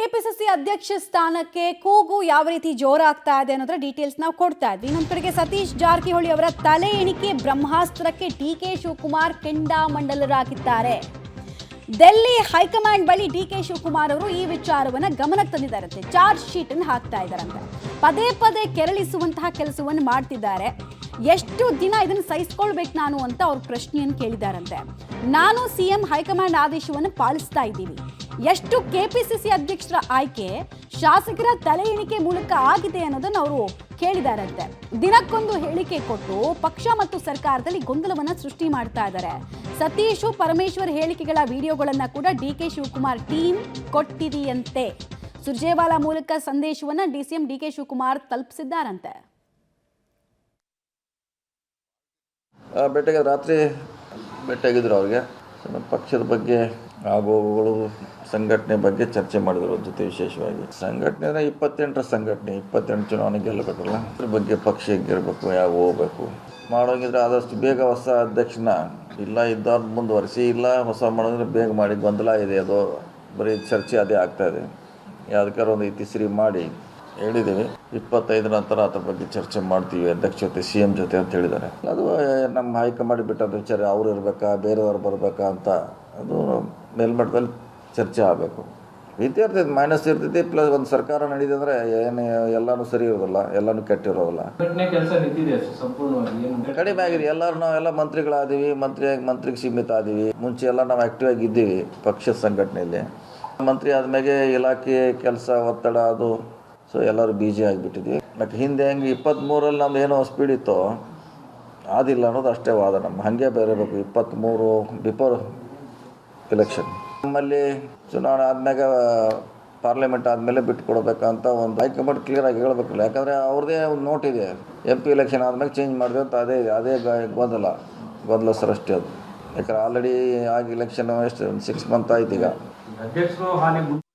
KPCC ಅಧ್ಯಕ್ಷ ಸ್ಥಾನಕ್ಕೆ ಕೂಗು ಯಾವ ರೀತಿ ಜೋರಾಗ್ತಾ ಇದೆ ಅನ್ನೋದರ ಡೀಟೇಲ್ಸ್ ನಾವು ಕೊಡ್ತಾ ಇದ್ವಿ. ಇನ್ನೊಂದು ಕಡೆಗೆ ಸತೀಶ್ ಜಾರಕಿಹೊಳಿ ಅವರ ತಲೆ ಎಣಿಕೆ ಬ್ರಹ್ಮಾಸ್ತ್ರಕ್ಕೆ ಡಿಕೆ ಶಿವಕುಮಾರ್ ಕೆಂಡಾಮಂಡಲರಾಗಿದ್ದಾರೆ. ಡೆಲ್ಲಿ ಹೈಕಮಾಂಡ್ ಬಳಿ ಡಿಕೆ ಶಿವಕುಮಾರ್ ಅವರು ಈ ವಿಚಾರವನ್ನ ಗಮನಕ್ಕೆ ತಂದಿದ್ದಾರಂತೆ. ಚಾರ್ಜ್ ಶೀಟ್ ಅನ್ನು ಹಾಕ್ತಾ ಇದ್ದಾರಂತೆ. ಪದೇ ಪದೇ ಕೆರಳಿಸುವಂತಹ ಕೆಲಸವನ್ನು ಮಾಡ್ತಿದ್ದಾರೆ. ಎಷ್ಟು ದಿನ ಇದನ್ನು ಸಹಿಸ್ಕೊಳ್ಬೇಕು ನಾನು ಅಂತ ಅವ್ರ ಪ್ರಶ್ನೆಯನ್ನು ಕೇಳಿದಾರಂತೆ. ನಾನು ಸಿಎಂ ಹೈಕಮಾಂಡ್ ಆದೇಶವನ್ನು ಪಾಲಿಸ್ತಾ ಇದ್ದೀವಿ. ಎಷ್ಟು ಕೆಪಿಸಿಸಿ ಅಧ್ಯಕ್ಷರ ಆಯ್ಕೆ ಶಾಸಕರ ತಲೆ ಎಣಿಕೆ ಮೂಲಕ ಆಗಿದೆ ಅನ್ನೋದನ್ನು ಅವರು ಕೇಳಿದಾರಂತೆ. ದಿನಕ್ಕೊಂದು ಹೇಳಿಕೆ ಕೊಟ್ಟು ಪಕ್ಷ ಮತ್ತು ಸರ್ಕಾರದಲ್ಲಿ ಗೊಂದಲವನ್ನ ಸೃಷ್ಟಿ ಮಾಡ್ತಾ ಇದ್ದಾರೆ. ಸತೀಶ್ ಪರಮೇಶ್ವರ್ ಹೇಳಿಕೆಗಳ ವಿಡಿಯೋಗಳನ್ನ ಕೂಡ ಡಿಕೆ ಶಿವಕುಮಾರ್ ಟೀಮ್ ಕೊಟ್ಟಿದೆಯಂತೆ. ಸುರ್ಜೇವಾಲಾ ಮೂಲಕ ಸಂದೇಶವನ್ನ ಸಿಎಂ ಡಿಕೆ ಶಿವಕುಮಾರ್ ತಲುಪಿಸಿದ್ದಾರಂತೆ. ಭೇಟಿಯಾಗ ರಾತ್ರಿ ಭೇಟಿಯಾಗಿದ್ರು. ಅವ್ರಿಗೆ ಪಕ್ಷದ ಬಗ್ಗೆ ಆಗೋಗಳು ಸಂಘಟನೆ ಬಗ್ಗೆ ಚರ್ಚೆ ಮಾಡಿದ್ರು. ಜೊತೆ ವಿಶೇಷವಾಗಿ ಸಂಘಟನೆ ಅಂದರೆ 28ರ ಸಂಘಟನೆ 28 ಚುನಾವಣೆ ಗೆಲ್ಲಬೇಕಲ್ಲ, ಅದ್ರ ಬಗ್ಗೆ ಪಕ್ಷ ಗೆಲ್ಲಬೇಕು, ಯಾವ ಹೋಗ್ಬೇಕು ಮಾಡೋಂಗಿದ್ರೆ ಆದಷ್ಟು ಬೇಗ ಹೊಸ ಅಧ್ಯಕ್ಷನ ಇಲ್ಲ ಇದ್ದವ್ರು ಮುಂದುವರಿಸಿ, ಇಲ್ಲ ಹೊಸ ಮಾಡೋಂಗಿದ್ರೆ ಬೇಗ ಮಾಡಿ. ಗೊಂದಲ ಇದೆ, ಅದು ಬರೀ ಚರ್ಚೆ ಅದೇ ಆಗ್ತಾಯಿದೆ. ಯಾವುದಕ್ಕಾರು ಒಂದು ಇತಿಶ್ರೀ ಮಾಡಿ ಹೇಳಿದ್ದೀವಿ. 25 ನಂತರ ಅದ್ರ ಬಗ್ಗೆ ಚರ್ಚೆ ಮಾಡ್ತೀವಿ ಅಧ್ಯಕ್ಷ ಜೊತೆ ಸಿಎಂ ಜೊತೆ ಅಂತ ಹೇಳಿದ್ದಾರೆ. ಅದು ನಮ್ಮ ಹೈಕಮಾಂಡ್ ಬಿಟ್ಟದ ವಿಚಾರ. ಅವ್ರು ಇರಬೇಕಾ ಬೇರೆಯವ್ರು ಬರಬೇಕಾ ಅಂತ ಅದು ಮೇಲ್ಮಟ್ಟದಲ್ಲಿ ಚರ್ಚೆ ಆಗಬೇಕು. ವಿದ್ಯಾರ್ಥಿ ಮೈನಸ್ ಇರ್ತೈತಿ, ಪ್ಲಸ್ ಒಂದು ಸರ್ಕಾರ ನಡೀದೆ ಅಂದರೆ ಏನು ಎಲ್ಲನೂ ಸರಿ ಇರೋದಿಲ್ಲ, ಎಲ್ಲನೂ ಕೆಟ್ಟಿರೋದಿಲ್ಲ. ಕಡಿಮೆ ಆಗಿದೆ. ಎಲ್ಲರೂ ನಾವೆಲ್ಲ ಮಂತ್ರಿಗಳಾದೀವಿ, ಮಂತ್ರಿಗೆ ಸೀಮಿತ ಆದೀವಿ. ಮುಂಚೆ ಎಲ್ಲ ನಾವು ಆ್ಯಕ್ಟಿವ್ ಆಗಿದ್ದೀವಿ ಪಕ್ಷದ ಸಂಘಟನೆಯಲ್ಲಿ. ಮಂತ್ರಿ ಆದಮೇಲೆ ಇಲಾಖೆ ಕೆಲಸ ಒತ್ತಡ ಅದು ಸೊ ಎಲ್ಲರೂ ಬಿಜಿ ಆಗಿಬಿಟ್ಟಿದ್ವಿ. ಮತ್ತು ಹಿಂದೆ ಹೆಂಗೆ 23ರಲ್ಲಿ ನಮ್ದು ಏನೋ ಸ್ಪೀಡ್ ಇತ್ತು ಆದಿಲ್ಲ ಅನ್ನೋದು ಅಷ್ಟೇ ವಾದ. ನಮ್ಮ ಹಾಗೆ ಬೇರೆಬೇಕು. 23 ಬಿಫೋರ್ ಎಲೆಕ್ಷನ್ ನಮ್ಮಲ್ಲಿ ಚುನಾವಣೆ ಆದಮ್ಯಾಗ ಪಾರ್ಲಿಮೆಂಟ್ ಆದಮೇಲೆ ಬಿಟ್ಟು ಕೊಡಬೇಕಂತ ಒಂದು ಹೈಕಮಾಂಡ್ ಕ್ಲಿಯರಾಗಿ ಹೇಳಬೇಕಲ್ಲ. ಯಾಕಂದರೆ ಅವ್ರದ್ದೇ ಒಂದು ನೋಟ್ ಇದೆ, MP ಎಲೆಕ್ಷನ್ ಆದಮೇಲೆ ಚೇಂಜ್ ಮಾಡಿದೆ ಅಂತ. ಅದೇ ಗೊಂದಲ ಸರ್ ಅಷ್ಟೇ ಅದು. ಯಾಕಂದ್ರೆ ಆಲ್ರೆಡಿ ಆಗಿ ಎಲೆಕ್ಷನ್ ಎಷ್ಟು 6 ಮಂತ್ ಆಯ್ತು ಈಗ.